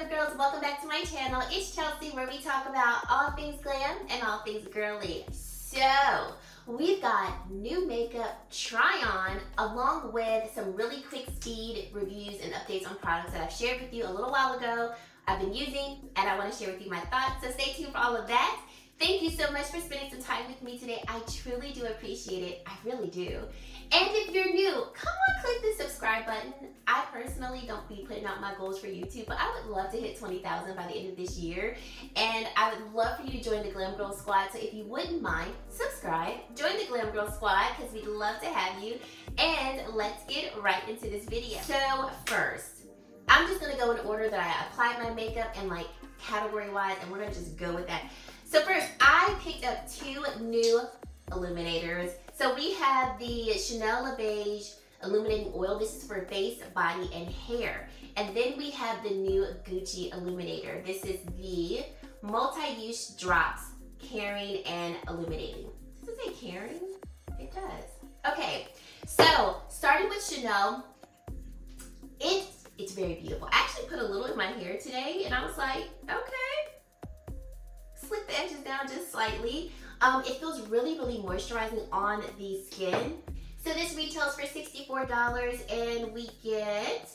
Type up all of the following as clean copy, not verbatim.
Glam Girls, welcome back to my channel. It's Chelsea, where we talk about all things glam and all things girly. So, we've got new makeup try on along with some really quick speed reviews and updates on products that I've shared with you a little while ago, I've been using, and I want to share with you my thoughts. So stay tuned for all of that. Thank you so much for spending some time with me today. I truly do appreciate it. I really do. And if you're new, come on, click the subscribe button. I personally don't be putting out my goals for YouTube, but I would love to hit 20,000 by the end of this year. And I would love for you to join the Glam Girl Squad. So if you wouldn't mind, subscribe, join the Glam Girl Squad, because we'd love to have you. And let's get right into this video. So first, I'm just gonna go in order that I applied my makeup and like category-wise, and we're gonna just go with that. So first, I picked up two new illuminators. So we have the Chanel Le Beige Illuminating Oil. This is for face, body, and hair. And then we have the new Gucci Illuminator. This is the Multi-Use Drops Caring and Illuminating. Does it say caring? It does. Okay, so starting with Chanel, it's very beautiful. I actually put a little in my hair today, and I was like, okay. Slick the edges down just slightly. It feels really, really moisturizing on the skin. So this retails for $64, and we get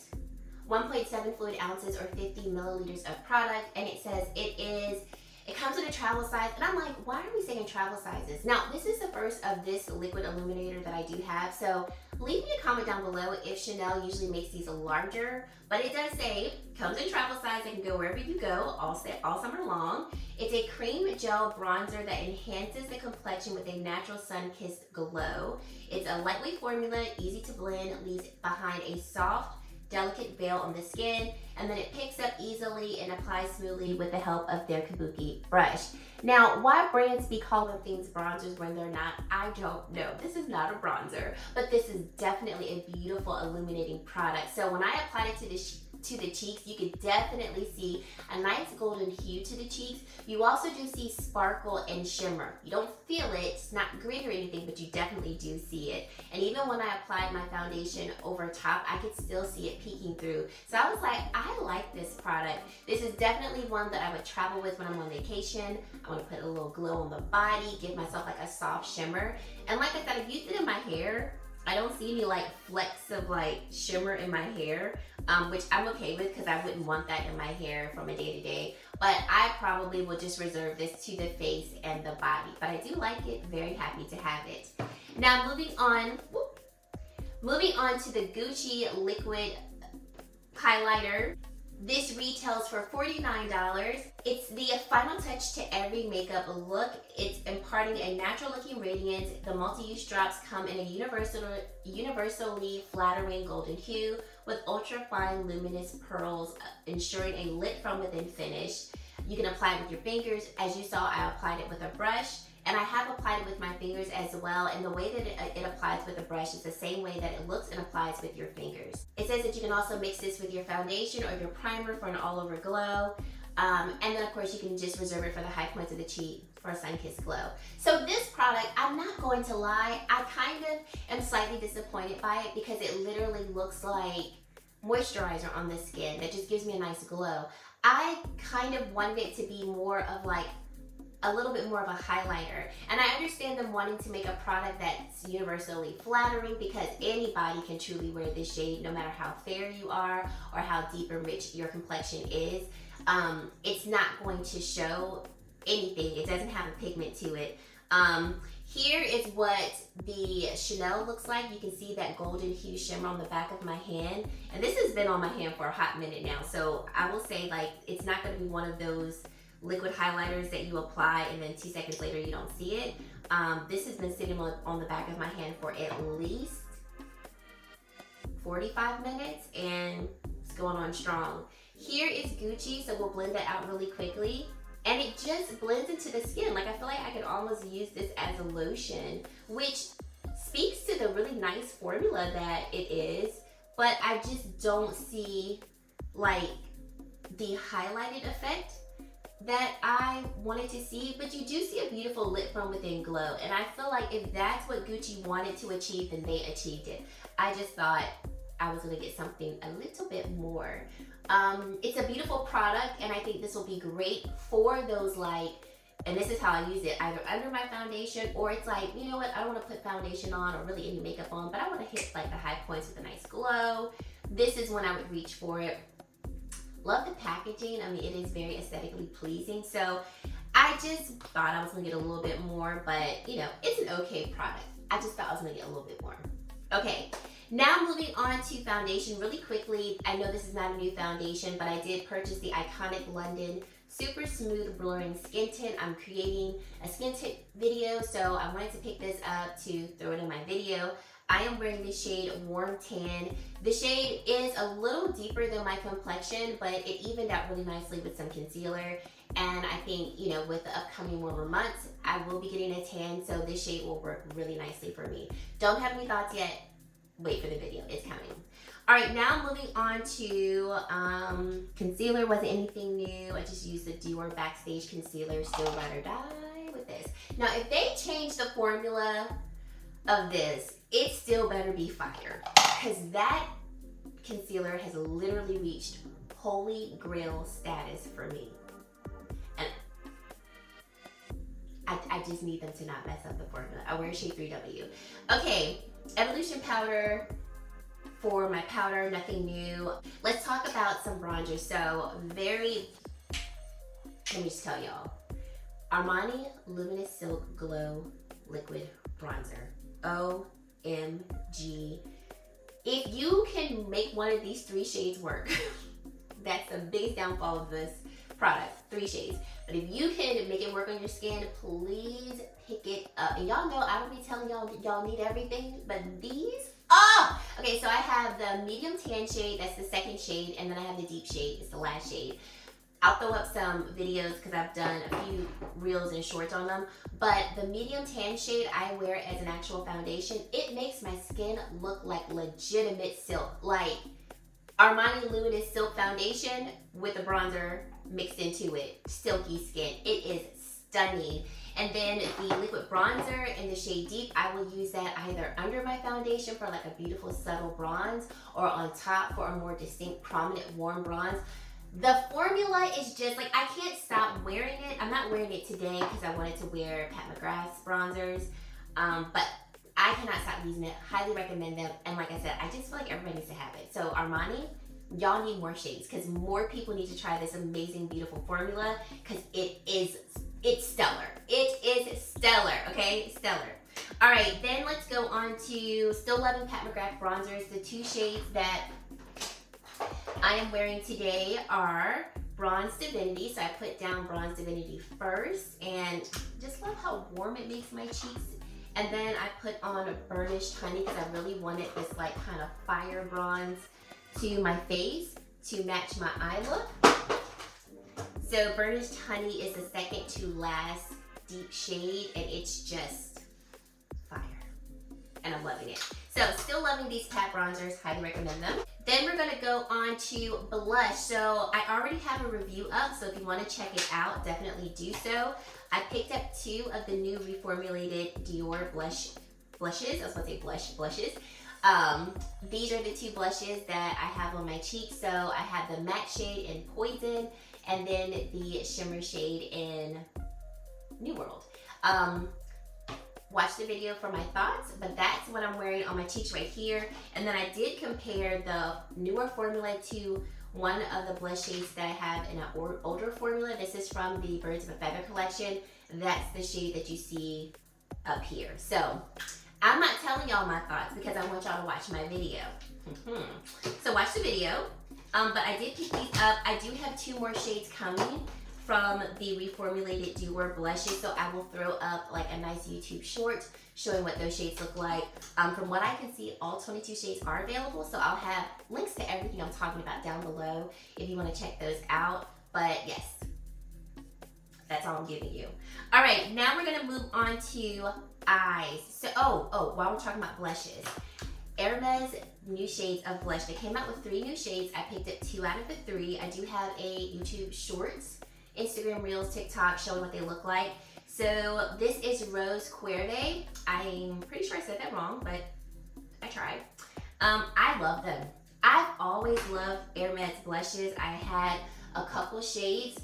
1.7 fluid ounces or 50 milliliters of product, and it says it comes in a travel size, and I'm like, why are we saying travel sizes? Now, this is the first of this liquid illuminator that I do have, so leave me a comment down below if Chanel usually makes these larger, but it does say, comes in travel size, it can go wherever you go all summer long. It's a cream gel bronzer that enhances the complexion with a natural sun-kissed glow. It's a lightweight formula, easy to blend, leaves behind a soft, delicate veil on the skin, and then it picks up easily and applies smoothly with the help of their Kabuki brush. Now, why brands be calling things bronzers when they're not, I don't know. This is not a bronzer, but this is definitely a beautiful illuminating product. So when I applied it to the cheeks, you could definitely see a nice golden hue to the cheeks. You also do see sparkle and shimmer. You don't feel it, it's not gritty or anything, but you definitely do see it. And even when I applied my foundation over top, I could still see it peeking through. So I was like, I like this product. This is definitely one that I would travel with when I'm on vacation. I want to put a little glow on the body, give myself like a soft shimmer. And like I said, I've used it in my hair. I don't see any like flecks of like shimmer in my hair, which I'm okay with because I wouldn't want that in my hair from a day to day. But I probably will just reserve this to the face and the body. But I do like it, very happy to have it. Now moving on to the Gucci liquid highlighter. This retails for $49. It's the final touch to every makeup look. It's imparting a natural looking radiance. The multi-use drops come in a universally flattering golden hue with ultra fine luminous pearls, ensuring a lit from within finish. You can apply it with your fingers. As you saw, I applied it with a brush. And I have applied it with my fingers as well, and the way that it applies with a brush is the same way that it looks and applies with your fingers. It says that you can also mix this with your foundation or your primer for an all-over glow. And then of course you can just reserve it for the high points of the cheek for a sun-kissed glow. So this product, I'm not going to lie, I kind of am slightly disappointed by it because it literally looks like moisturizer on the skin that just gives me a nice glow. I kind of wanted it to be more of like a little bit more of a highlighter, and I understand them wanting to make a product that's universally flattering because anybody can truly wear this shade no matter how fair you are or how deep and rich your complexion is. It's not going to show anything. It doesn't have a pigment to it. Here is what the Chanel looks like. You can see that golden hue shimmer on the back of my hand, and this has been on my hand for a hot minute now, so I will say like it's not going to be one of those liquid highlighters that you apply and then 2 seconds later you don't see it. This has been sitting on the back of my hand for at least 45 minutes and it's going on strong. Here is Gucci, so we'll blend that out really quickly. And it just blends into the skin. Like I feel like I could almost use this as a lotion, which speaks to the really nice formula that it is, but I just don't see like the highlighted effect that I wanted to see, but you do see a beautiful lit from within glow, and I feel like if that's what Gucci wanted to achieve, then they achieved it. I just thought I was gonna get something a little bit more. It's a beautiful product, and I think this will be great for those like, and this is how I use it, either under my foundation, or it's like, you know what, I don't want to put foundation on or really any makeup on, but I want to hit like the high points with a nice glow. This is when I would reach for it. Love the packaging. I mean, it is very aesthetically pleasing. So I just thought I was gonna get a little bit more, but you know, it's an okay product. I just thought I was gonna get a little bit more. Okay, now moving on to foundation really quickly. I know this is not a new foundation, but I did purchase the Iconic London Super Smooth Blurring Skin Tint. I'm creating a skin tint video, so I wanted to pick this up to throw it in my video. I am wearing the shade Warm Tan. The shade is a little deeper than my complexion, but it evened out really nicely with some concealer. And I think, you know, with the upcoming warmer months, I will be getting a tan, so this shade will work really nicely for me. Don't have any thoughts yet. Wait for the video, it's coming. All right, now moving on to concealer. Wasn't anything new. I just used the Dior Backstage Concealer, Still Ride or Die with this. Now, if they change the formula of this, it still better be fire, because that concealer has literally reached holy grail status for me. And I just need them to not mess up the formula. I wear shade 3W. Okay, Evolution powder for my powder, nothing new. Let's talk about some bronzers. So let me just tell y'all. Armani Luminous Silk Glow Liquid Bronzer. OMG. If you can make one of these 3 shades work, that's the biggest downfall of this product, 3 shades. But if you can make it work on your skin, please pick it up. And y'all know I don't be telling y'all need everything, but these, okay, so I have the medium tan shade, that's the second shade, and then I have the deep shade, it's the last shade. I'll throw up some videos because I've done a few reels and shorts on them, but the medium tan shade I wear as an actual foundation. It makes my skin look like legitimate silk, like Armani Luminous Silk Foundation with a bronzer mixed into it, silky skin. It is stunning. And then the liquid bronzer in the shade Deep, I will use that either under my foundation for like a beautiful subtle bronze, or on top for a more distinct prominent warm bronze. The formula is just like, I can't stop wearing it. I'm not wearing it today because I wanted to wear Pat McGrath's bronzers, but I cannot stop using it. Highly recommend them. And like I said, I just feel like everybody needs to have it. So Armani, y'all need more shades because more people need to try this amazing, beautiful formula because it's stellar. It is stellar, okay? Stellar. All right, then let's go on to still loving Pat McGrath bronzers. The 2 shades that I am wearing today are Bronze Divinity. So I put down Bronze Divinity first, and just love how warm it makes my cheeks. And then I put on Burnished Honey because I really wanted this like kind of fire bronze to my face to match my eye look. So Burnished Honey is the second to last deep shade, and it's just fire. And I'm loving it. So still loving these Pat bronzers, highly recommend them. Then we're gonna go on to blush. So I already have a review up, so if you wanna check it out, definitely do so. I picked up 2 of the new reformulated Dior blushes. I was gonna say blushes. These are the 2 blushes that I have on my cheeks. So I have the matte shade in Poison, and then the shimmer shade in New World. Watch the video for my thoughts, but that's what I'm wearing on my cheeks right here. And then I did compare the newer formula to one of the blush shades that I have in an older formula. This is from the Birds of a Feather collection. That's the shade that you see up here. So I'm not telling y'all my thoughts because I want y'all to watch my video. So watch the video. But I did pick these up. I do have 2 more shades coming from the reformulated Dior blushes, so I will throw up like a nice YouTube short showing what those shades look like. From what I can see, all 22 shades are available, so I'll have links to everything I'm talking about down below if you want to check those out. But yes, that's all I'm giving you. All right, now we're gonna move on to eyes. So, while we're talking about blushes, Hermes new shades of blush. They came out with 3 new shades. I picked up 2 out of the 3. I do have a YouTube Shorts, Instagram Reels, TikTok showing what they look like. So this is Rose Cuerve. I'm pretty sure I said that wrong, but I tried. I love them. I've always loved Hermes blushes. I had a couple shades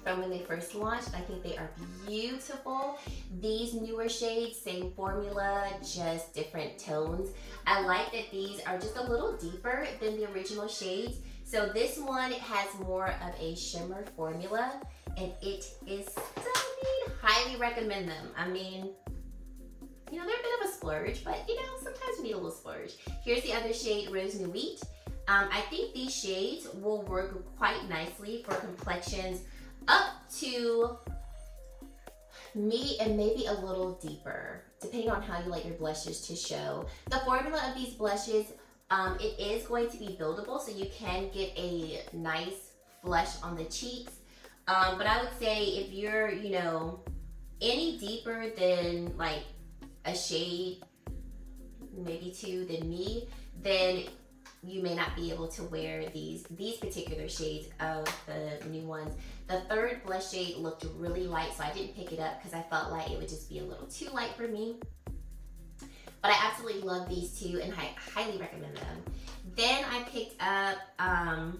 from when they first launched. I think they are beautiful. These newer shades, same formula, just different tones. I like that these are just a little deeper than the original shades. So this one has more of a shimmer formula, and it is stunning. Highly recommend them. I mean, you know, they're a bit of a splurge, but you know, sometimes you need a little splurge. Here's the other shade, Rose Nuit. I think these shades will work quite nicely for complexions up to me and maybe a little deeper, depending on how you like your blushes to show. The formula of these blushes, it is going to be buildable, so you can get a nice flush on the cheeks. But I would say if you're, you know, any deeper than like a shade, maybe two than me, then you may not be able to wear these particular shades of the new ones. The third blush shade looked really light, so I didn't pick it up because I felt like it would just be a little too light for me. But I absolutely love these two, and I highly recommend them. Then I picked up, I'm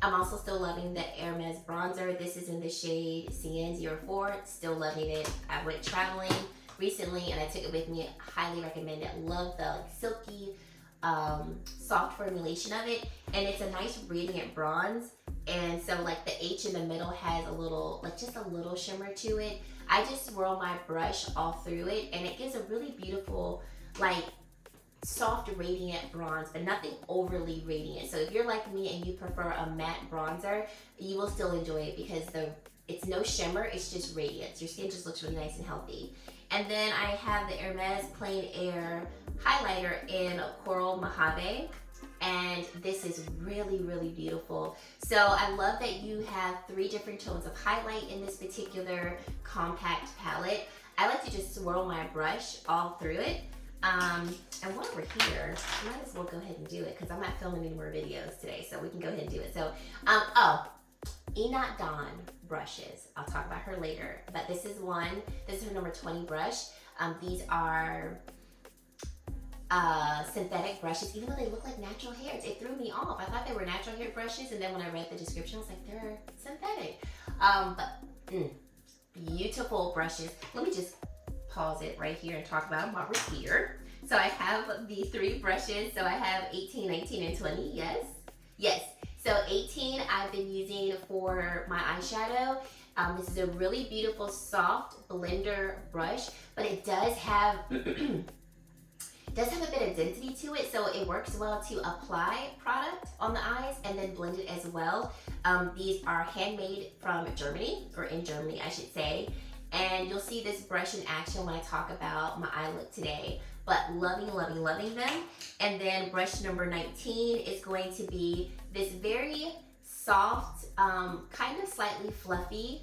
also still loving the Hermes bronzer. This is in the shade CN04, still loving it. I went traveling recently and I took it with me. Highly recommend it. Love the like, silky, soft formulation of it, and it's a nice radiant bronze. And so like the H in the middle has a little, like just a little shimmer to it. I just swirl my brush all through it, and it gives a really beautiful, like soft radiant bronze, but nothing overly radiant. So if you're like me and you prefer a matte bronzer, you will still enjoy it because it's no shimmer, it's just radiance. Your skin just looks really nice and healthy. And then I have the Hermes Plein Air highlighter in Coral Mojave, and this is really, really beautiful. So I love that you have 3 different tones of highlight in this particular compact palette. I like to just swirl my brush all through it. And while we're here, I might as well go ahead and do it because I'm not filming any more videos today, so we can go ahead and do it. So, Enot Dawn brushes. I'll talk about her later, but this is her number 20 brush. These are synthetic brushes, even though they look like natural hairs. It threw me off. I thought they were natural hair brushes, and then when I read the description, I was like, they're synthetic. Beautiful brushes. Let me just pause it right here and talk about them while we're here. So I have the 3 brushes. So I have 18, 19, and 20. Yes. So 18 I've been using for my eyeshadow. This is a really beautiful soft blender brush, but it does have a bit of density to it, so it works well to apply product on the eyes and then blend it as well. These are handmade from Germany, or in Germany I should say, and you'll see this brush in action when I talk about my eye look today. But loving, loving, loving them. And then brush number 19 is going to be this very soft, kind of slightly fluffy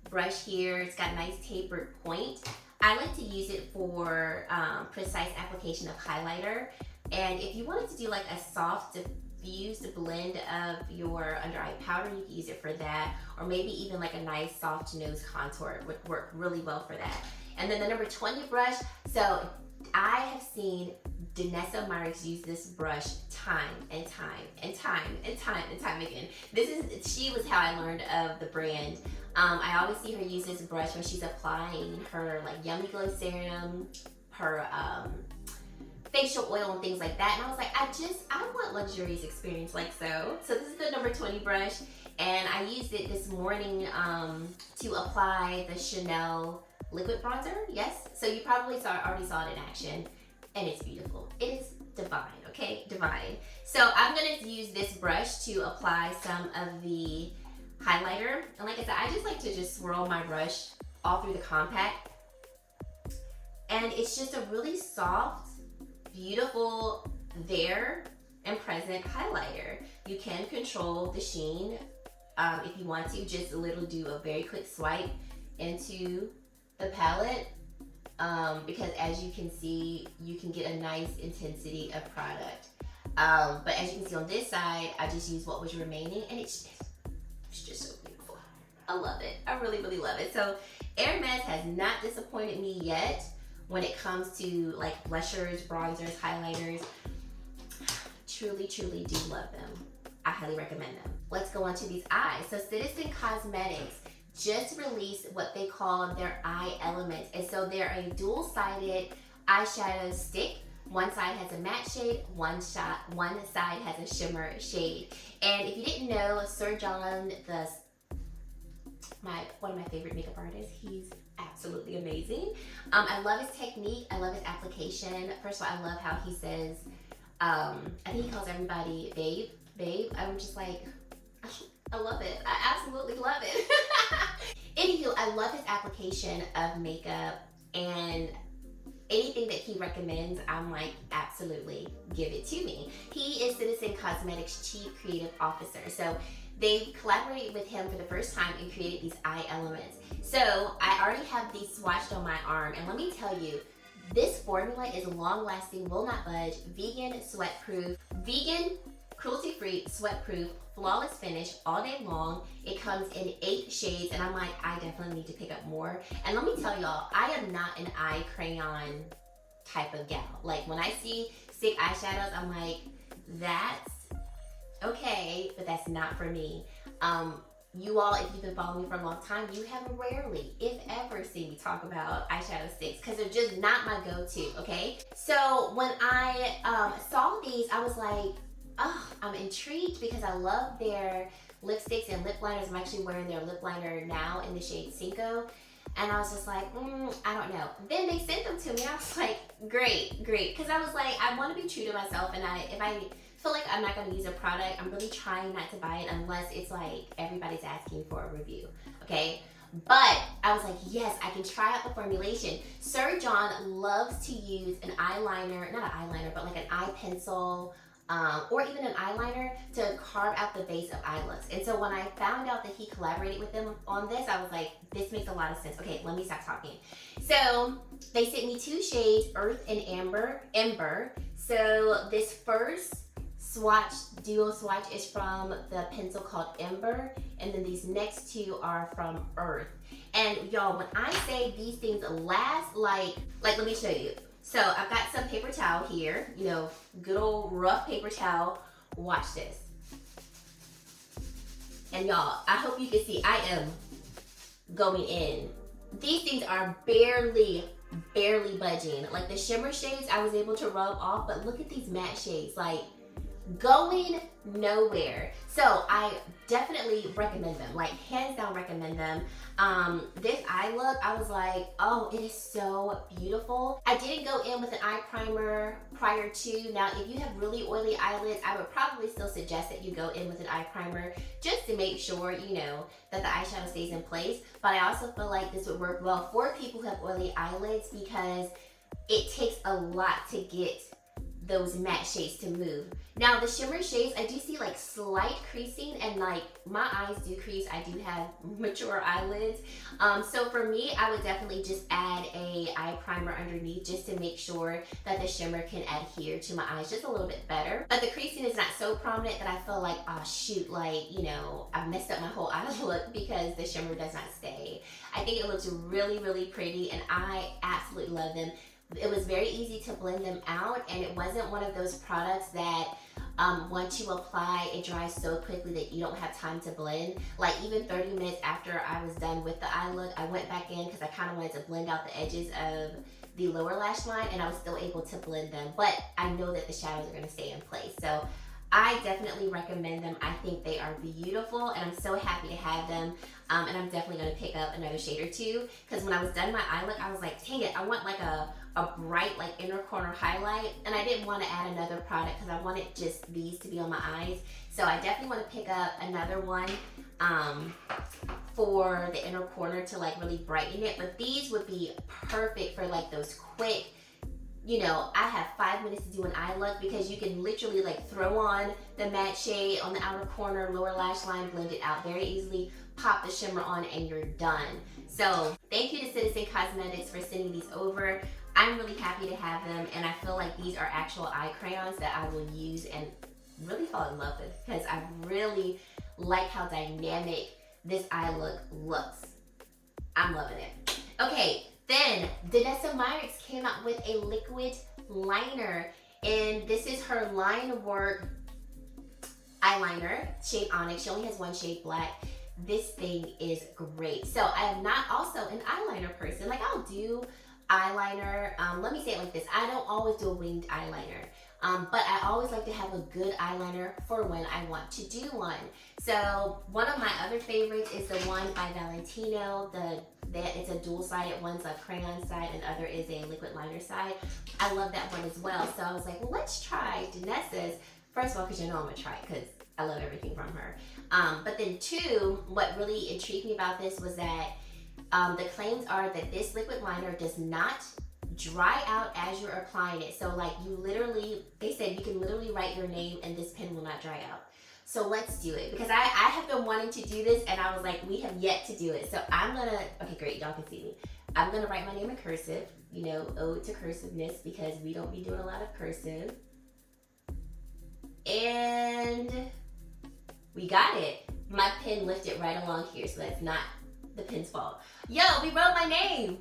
brush here. It's got a nice tapered point. I like to use it for precise application of highlighter. And if you wanted to do like a soft diffused blend of your under eye powder, you can use it for that. Or maybe even like a nice soft nose contour would work really well for that. And then the number 20 brush. So I have seen Danessa Myricks use this brush time and time and time and time and time again. She was how I learned of the brand. I always see her use this brush when she's applying her like Yummy Glow serum, her facial oil and things like that. And I was like, I want luxurious experience like so. So this is the number 20 brush, and I used it this morning to apply the Chanel liquid bronzer. Yes, so you probably already saw it in action, and it's beautiful. It is divine, okay? Divine. So I'm gonna use this brush to apply some of the highlighter. And like I said, I just like to just swirl my brush all through the compact. And it's just a really soft, beautiful, there and present highlighter. You can control the sheen if you want to. Just literally do a very quick swipe into the palette, because as you can see, you can get a nice intensity of product. But as you can see on this side, I just used what was remaining, and it's just so beautiful. I love it. I really, really love it. So Hermes has not disappointed me yet when it comes to like blushers, bronzers, highlighters. Truly, truly do love them. I highly recommend them. Let's go on to these eyes. So Citizen Cosmetics just released what they call their eye elements. And so they're a dual-sided eyeshadow stick. One side has a matte shade, one side has a shimmer shade. And if you didn't know, Sir John, one of my favorite makeup artists, he's absolutely amazing. I love his technique, I love his application. First of all, I love how he says, I think he calls everybody babe. I'm just like, I love it. I absolutely love it. Anywho, I love his application of makeup, and anything that he recommends, I'm like, absolutely, give it to me. He is Citizen Cosmetics' Chief Creative Officer. So they collaborated with him for the first time and created these eye elements. So I already have these swatched on my arm, and let me tell you, this formula is long-lasting, will not budge, vegan, sweat-proof, vegan, cruelty-free, sweat-proof, flawless finish all day long. It comes in 8 shades, and I'm like, I definitely need to pick up more. And let me tell y'all, I am not an eye crayon type of gal. Like when I see stick eyeshadows, I'm like, that's okay, but that's not for me. You all, if you've been following me for a long time, you have rarely, if ever, seen me talk about eyeshadow sticks because they're just not my go-to, okay? So when I saw these, I was like, oh, I'm intrigued because I love their lipsticks and lip liners. I'm actually wearing their lip liner now in the shade Cinco. And I was just like, I don't know. Then they sent them to me. I was like, great. Because I was like, I want to be true to myself. And if I feel like I'm not going to use a product, I'm really trying not to buy it unless it's like everybody's asking for a review, okay? But I was like, yes, I can try out the formulation. Sir John loves to use an eyeliner, not an eyeliner, but like an eye pencil, or even an eyeliner to carve out the base of eye looks. And so when I found out that he collaborated with them on this, I was like, this makes a lot of sense. Okay, let me stop talking. So they sent me 2 shades, Earth and Ember. So this first swatch, duo swatch, is from the pencil called Ember, and then these next 2 are from Earth. And y'all, when I say these things last, like let me show you. So I've got some paper towel here, you know, good old rough paper towel. Watch this. And y'all, I hope you can see I am going in. These things are barely budging. Like the shimmer shades I was able to rub off, but look at these matte shades, like going nowhere. So I definitely recommend them, like hands down recommend them. This eye look, I was like, oh, it is so beautiful. I didn't go in with an eye primer prior to. Now, if you have really oily eyelids, I would probably still suggest that you go in with an eye primer just to make sure, you know, that the eyeshadow stays in place. But I also feel like this would work well for people who have oily eyelids because it takes a lot to get those matte shades to move. Now the shimmer shades, I do see like slight creasing, and like my eyes do crease. I do have mature eyelids. So for me, I would definitely just add a eye primer underneath just to make sure that the shimmer can adhere to my eyes just a little bit better. But the creasing is not so prominent that I feel like, oh shoot, like, you know, I've messed up my whole eye look because the shimmer does not stay. I think it looks really, really pretty, and I absolutely love them. It was very easy to blend them out, and it wasn't one of those products that once you apply, it dries so quickly that you don't have time to blend. Like even 30 minutes after I was done with the eye look, I went back in because I kind of wanted to blend out the edges of the lower lash line, and I was still able to blend them. But I know that the shadows are going to stay in place. So I definitely recommend them. I think they are beautiful, and I'm so happy to have them. And I'm definitely going to pick up another shade or 2 because when I was done my eye look, I was like, dang it, I want like a bright like inner corner highlight, and I didn't want to add another product because I wanted just these to be on my eyes. So I definitely want to pick up another one for the inner corner to like really brighten it. But these would be perfect for like those quick, you know, I have 5 minutes to do an eye look, because you can literally like throw on the matte shade on the outer corner, lower lash line, blend it out very easily, pop the shimmer on, and you're done. So thank you to Citizen Cosmetics for sending these over. I'm really happy to have them, and I feel like these are actual eye crayons that I will use and really fall in love with, because I really like how dynamic this eye look looks. I'm loving it. Okay, Then Danessa Myricks came out with a liquid liner, and this is her line work eyeliner, shade Onyx. She only has one shade black. This thing is great. So I am not also an eyeliner person. Like, I'll do eyeliner. Let me say it like this. I don't always do a winged eyeliner. But I always like to have a good eyeliner for when I want to do one. So one of my other favorites is the one by Valentino. It's a dual-sided, one's a crayon side and other is a liquid liner side. I love that one as well. So I was like, well, let's try Danessa's. First of all, because you know I'm gonna try it because I love everything from her. But then two, what really intrigued me about this was that the claims are that this liquid liner does not dry out as you're applying it. So like you literally, they said you can literally write your name and this pen will not dry out. So let's do it, because I have been wanting to do this and I was like, we have yet to do it. So I'm gonna, okay great, y'all can see me. I'm gonna write my name in cursive, you know, ode to cursiveness, because we don't be doing a lot of cursive. And we got it. My pen lifted right along here, so that's not the pen's fault. Yo, we wrote my name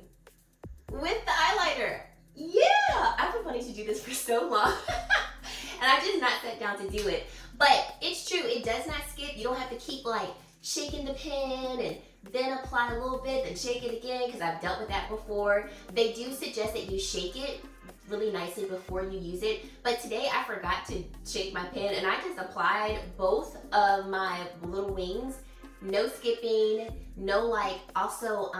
with the eyeliner. Yeah, I've been wanting to do this for so long. And I just not sat down to do it. But it's true, it does not skip. You don't have to keep like shaking the pen and then apply a little bit, then shake it again, because I've dealt with that before. They do suggest that you shake it really nicely before you use it. But today I forgot to shake my pen and I just applied both of my little wings. No skipping, no like, also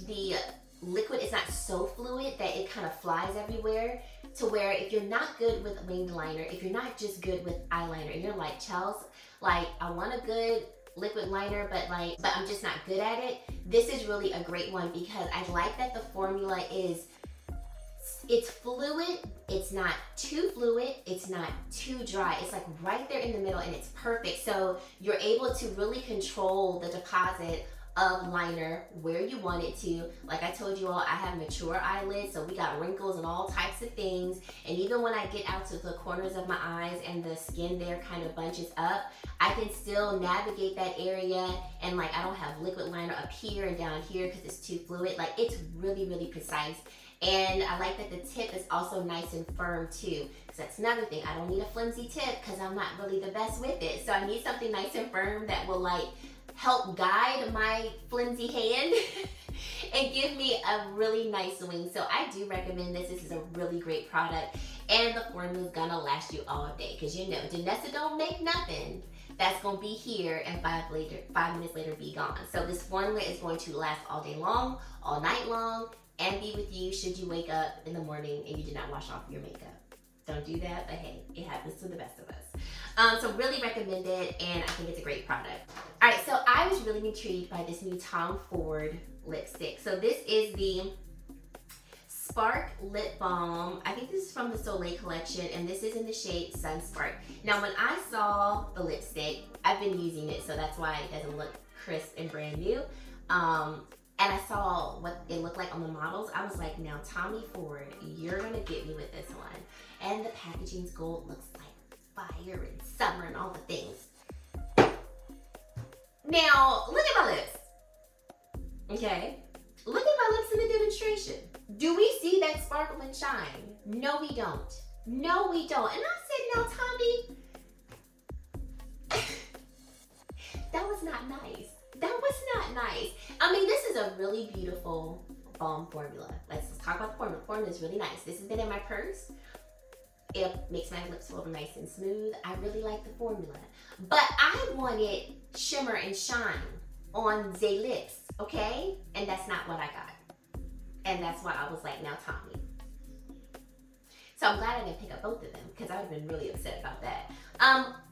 the liquid is not so fluid that it kind of flies everywhere, to where if you're not good with winged liner, if you're not just good with eyeliner, and you're like, Chels, like I want a good liquid liner, but I'm just not good at it, this is really a great one, because I like that the formula is, it's fluid, it's not too fluid, it's not too dry. It's like right there in the middle and it's perfect. So you're able to really control the deposit of liner where you want it to. Like I told you all, I have mature eyelids, so we got wrinkles and all types of things. And even when I get out to the corners of my eyes and the skin there kind of bunches up, I can still navigate that area, and like I don't have liquid liner up here and down here because it's too fluid. Like it's really, really precise. And I like that the tip is also nice and firm too. So that's another thing. I don't need a flimsy tip because I'm not really the best with it. So I need something nice and firm that will like help guide my flimsy hand and give me a really nice wing. So I do recommend this. This is a really great product, and the formula is gonna last you all day, because you know Danessa don't make nothing that's gonna be here and 5 minutes later be gone. So this formula is going to last all day long, all night long, and be with you should you wake up in the morning and you did not wash off your makeup. Don't do that, but hey, it happens to the best of us. So really recommend it, and I think it's a great product. All right, so I was really intrigued by this new Tom Ford lipstick. So this is the Spark Lip Balm. I think this is from the Soleil collection, and this is in the shade Sun Spark. Now, when I saw the lipstick, I've been using it, so that's why it doesn't look crisp and brand new. And I saw what it looked like on the models. I was like, now Tommy Ford, you're gonna get me with this one. And the packaging's gold, looks like fire and summer and all the things. Now, look at my lips. Okay, look at my lips in the demonstration. Do we see that sparkle and shine? No, we don't. No, we don't. And I said, now Tommy, that was not nice. That was not nice. I mean, this is a really beautiful balm formula. Let's talk about the formula. The formula is really nice. This has been in my purse. It makes my lips feel nice and smooth. I really like the formula. But I wanted shimmer and shine on the lips, okay? And that's not what I got. And that's why I was like, now Tommy. So I'm glad I didn't pick up both of them, because I would have been really upset about that.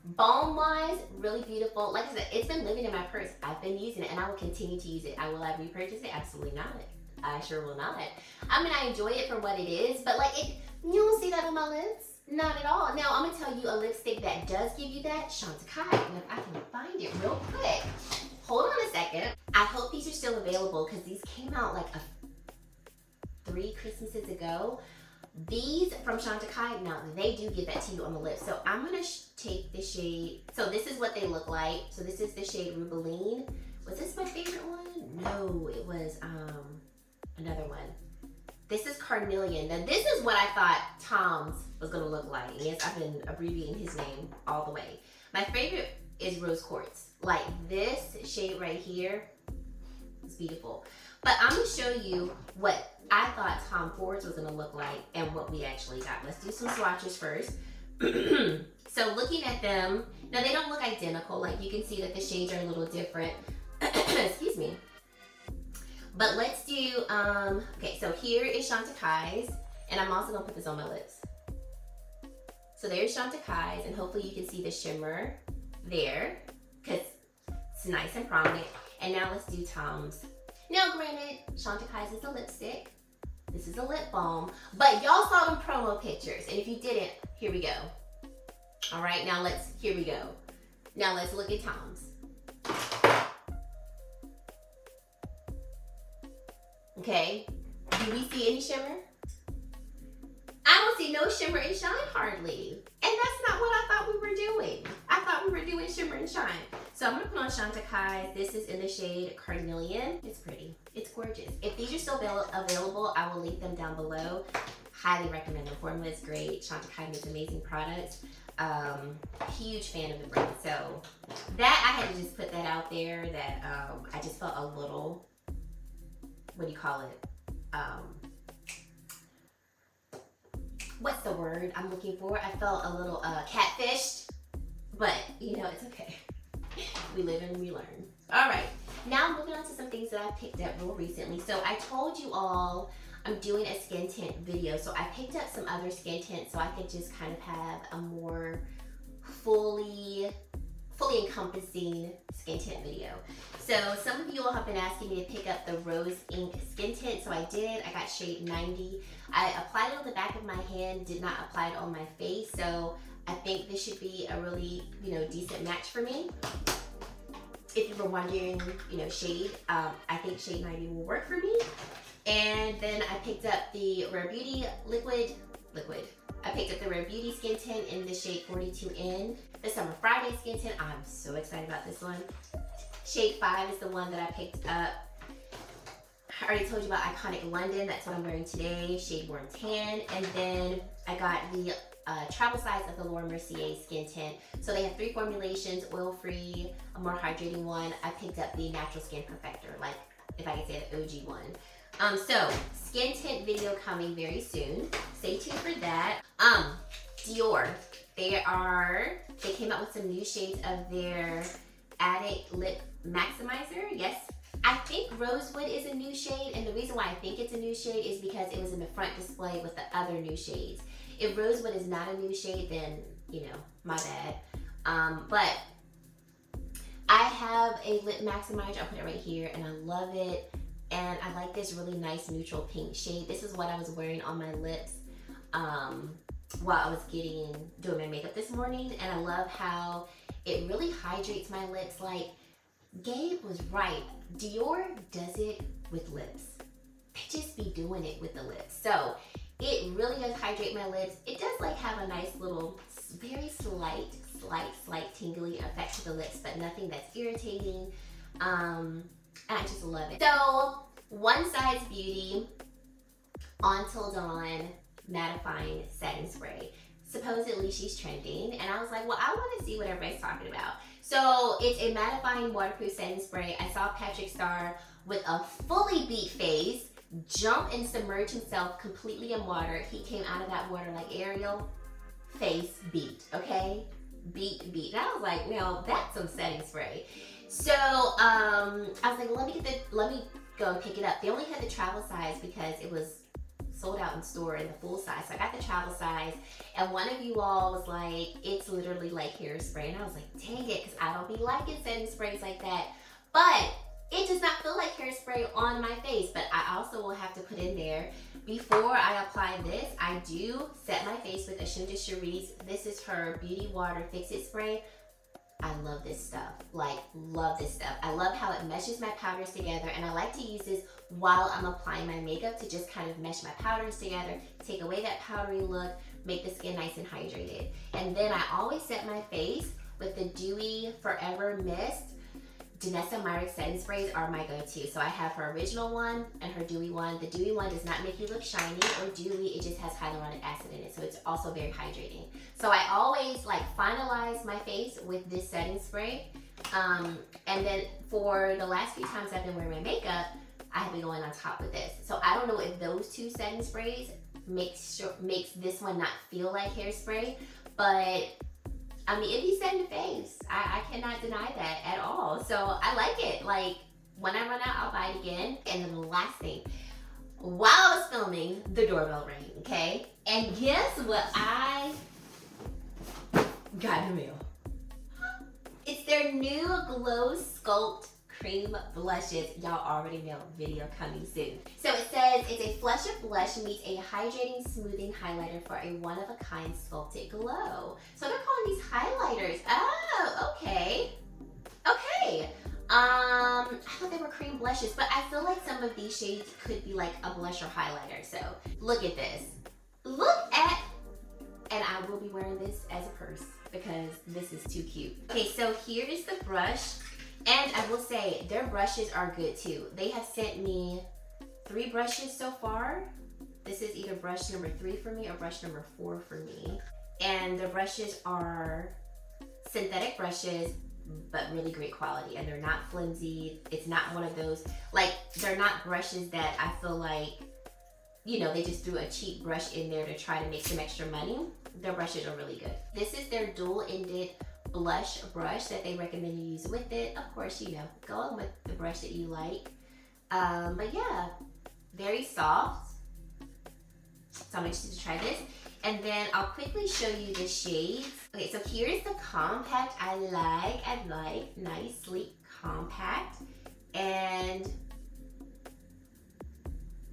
Balm wise, really beautiful. Like I said, it's been living in my purse. I've been using it and I will continue to use it. Will I repurchase it? Absolutely not. I sure will not. I mean, I enjoy it for what it is, but like you don't see that on my lips. Not at all. Now, I'm gonna tell you a lipstick that does give you that, Chantecaille. And if I can find it real quick. Hold on a second. I hope these are still available, because these came out like 3 Christmases ago. These from Chantecaille, now they do give that to you on the lips. So I'm gonna take the shade. So this is what they look like. So this is the shade Rubeline. Was this my favorite one? No, it was another one. This is Carnelian. Now this is what I thought Tom's was gonna look like. Yes, I've been abbreviating his name all the way. My favorite is Rose Quartz. Like this shade right here, it's beautiful. But I'm gonna show you what I thought Tom Ford's was gonna look like and what we actually got. Let's do some swatches first. So looking at them, now they don't look identical. Like you can see that the shades are a little different. Excuse me. But let's do, okay, so here is Chantecaille's, and I'm also gonna put this on my lips. So there's Chantecaille's, and hopefully you can see the shimmer there, because it's nice and prominent. And now let's do Tom's. Now granted, Chantecaille's is a lipstick. This is a lip balm, but y'all saw them promo pictures, and if you didn't, here we go. All right, now here we go. Now let's look at Tom's. Okay, do we see any shimmer? I don't see no shimmer and shine hardly. And that's not what I thought we were doing. I thought we were doing shimmer and shine. So I'm gonna put on Chantecaille. This is in the shade Carnelian. It's pretty, it's gorgeous. If these are still available, I will link them down below. Highly recommend them. Formula is great. Chantecaille makes amazing products. Huge fan of the brand. So that, I had to just put that out there that I just felt a little, what do you call it? What's the word I'm looking for? I felt a little catfished, but you know, it's okay. We live and we learn. All right, now moving on to some things that I picked up real recently. So I told you all I'm doing a skin tint video. So I picked up some other skin tints so I could just kind of have a more fully encompassing skin tint video. So some of you all have been asking me to pick up the Rose Ink skin tint, so I did. I got shade 90. I applied it on the back of my hand, did not apply it on my face, so I think this should be a really, you know, decent match for me. If you were wondering, you know, shade, I think shade 90 will work for me. And then I picked up the Rare Beauty liquid. I picked up the Rare Beauty skin tint in the shade 42N. The Summer Friday skin tint, I'm so excited about this one. Shade 5 is the one that I picked up. I already told you about Iconic London, that's what I'm wearing today, shade Warm Tan. And then I got the travel size of the Laura Mercier skin tint. So they have 3 formulations, oil-free, a more hydrating one. I picked up the Natural Skin Perfector, like if I could say the OG one. So skin tint video coming very soon. Stay tuned for that. Dior, they came out with some new shades of their Addict Lip Maximizer. Yes, I think Rosewood is a new shade, and the reason why I think it's a new shade is because it was in the front display with the other new shades. If Rosewood is not a new shade, then, you know, my bad. But I have a lip maximizer, I'll put it right here, and I love it. And I like this really nice neutral pink shade. This is what I was wearing on my lips while I was doing my makeup this morning. And I love how it really hydrates my lips. Like, Gabe was right. Dior does it with lips. They just be doing it with the lips. So it really does hydrate my lips. It does like have a nice little, very slight tingly effect to the lips, but nothing that's irritating. And I just love it. So One Size Beauty On Till Dawn mattifying setting spray. Supposedly she's trending, and I was like, well, I want to see what everybody's talking about. So it's a mattifying waterproof setting spray. I saw Patrick Star with a fully beat face jump and submerge himself completely in water. He came out of that water like Ariel, face beat, okay? Beat. And I was like, no, that's some setting spray. So I was like, let me go and pick it up. They only had the travel size because it was sold out in store in the full size. So I got the travel size, and one of you all was like, it's literally like hairspray. And I was like, dang it, because I don't be liking setting sprays like that. But it does not feel like hairspray on my face. But I also will have to put in there, before I apply this, I do set my face with Ashunda Cherise. This is her Beauty Water Fix-It Spray. I love this stuff, like love this stuff. I love how it meshes my powders together, and I like to use this while I'm applying my makeup to just kind of mesh my powders together, take away that powdery look, make the skin nice and hydrated. And then I always set my face with the Dewy Forever Mist Danessa Myricks setting sprays are my go-to. So I have her original one and her dewy one. The dewy one does not make you look shiny or dewy, it just has hyaluronic acid in it, so it's also very hydrating. So I always like finalize my face with this setting spray. And then for the last few times I've been wearing my makeup, I have been going on top with this. So I don't know if those two setting sprays makes this one not feel like hairspray, but I mean, it be setting the face. I cannot deny that at all. So I like it. Like, when I run out, I'll buy it again. And then the last thing, while I was filming, the doorbell rang, okay? And guess what I got in the mail? It's their new Glow Sculpt Cream Blushes. Y'all already know, video coming soon. So it says it's a flush of blush meets a hydrating smoothing highlighter for a one-of-a-kind sculpted glow. So they're calling these highlighters. Oh, okay. Okay. I thought they were cream blushes, but I feel like some of these shades could be like a blush or highlighter. So look at this. Look at, and I will be wearing this as a purse because this is too cute. Okay, so here is the brush. And I will say, their brushes are good too. They have sent me 3 brushes so far. This is either brush number 3 for me or brush number 4 for me. And the brushes are synthetic brushes, but really great quality. And they're not flimsy. It's not one of those, like, they're not brushes that I feel like, you know, they just threw a cheap brush in there to try to make some extra money. Their brushes are really good. This is their dual-ended blush brush that they recommend you use with it. Of course, you know, go with the brush that you like. But yeah, very soft. So I'm interested to try this. And then I'll quickly show you the shades. Okay, so here's the compact I like. Nice, sleek, compact. And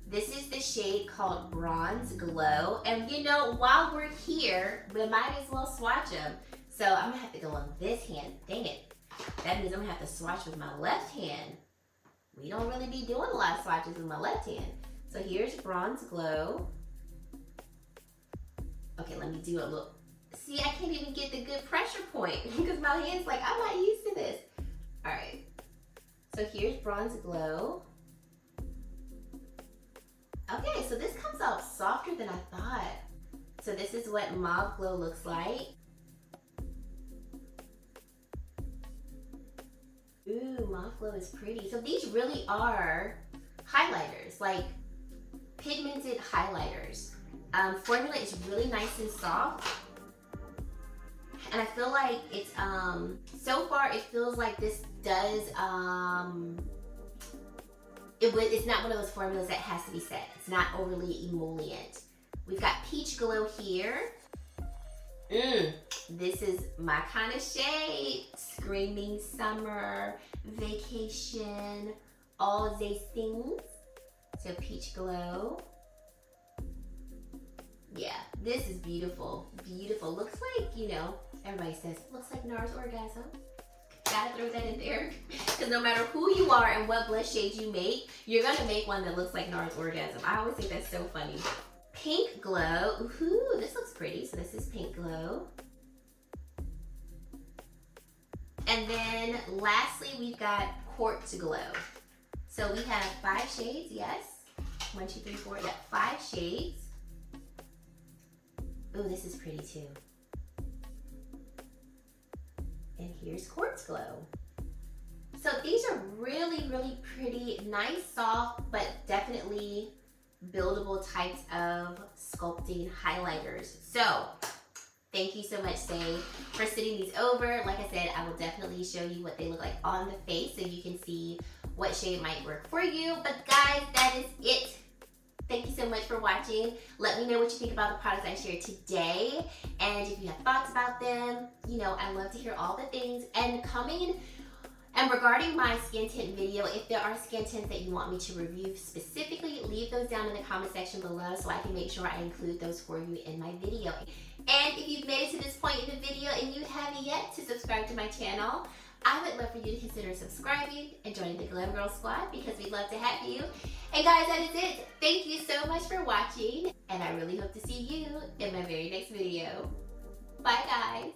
this is the shade called Bronze Glow. And you know, while we're here, we might as well swatch them. So I'm gonna have to go on this hand. Dang it. That means I'm gonna have to swatch with my left hand. We don't really be doing a lot of swatches with my left hand. So here's Bronze Glow. Okay, let me do a look. See, I can't even get the good pressure point because my hand's like, I'm not used to this. All right, so here's Bronze Glow. Okay, so this comes out softer than I thought. So this is what Mauve Glow looks like. Ooh, Mauve Glow is pretty. So these really are highlighters, like pigmented highlighters. Formula is really nice and soft. And I feel like it's, so far it feels like this does, it's not one of those formulas that has to be set. It's not overly emollient. We've got Peach Glow here. This is my kind of shade. Screaming summer, vacation, all these things. So Peach Glow. Yeah, this is beautiful. Beautiful. Looks like, you know, everybody says, looks like NARS Orgasm. Gotta throw that in there. Because no matter who you are and what blush shade you make, you're gonna make one that looks like NARS Orgasm. I always think that's so funny. Pink Glow. Ooh, this looks pretty. So this is Pink Glow. And then lastly, we've got Quartz Glow. So we have 5 shades, yes. 1, 2, 3, 4, yeah, 5 shades. Ooh, this is pretty too. And here's Quartz Glow. So these are really, really pretty, nice, soft, but definitely buildable types of sculpting highlighters. So thank you so much, Saie, for sending these over. Like I said, I will definitely show you what they look like on the face so you can see what shade might work for you. But guys, that is it. Thank you so much for watching. Let me know what you think about the products I shared today. And if you have thoughts about them, you know, I love to hear all the things. And regarding my skin tint video, if there are skin tints that you want me to review specifically, leave those down in the comment section below so I can make sure I include those for you in my video. And if you've made it to this point in the video and you haven't yet to subscribe to my channel, I would love for you to consider subscribing and joining the Glam Girl Squad because we'd love to have you. And guys, that is it. Thank you so much for watching, and I really hope to see you in my very next video. Bye, guys.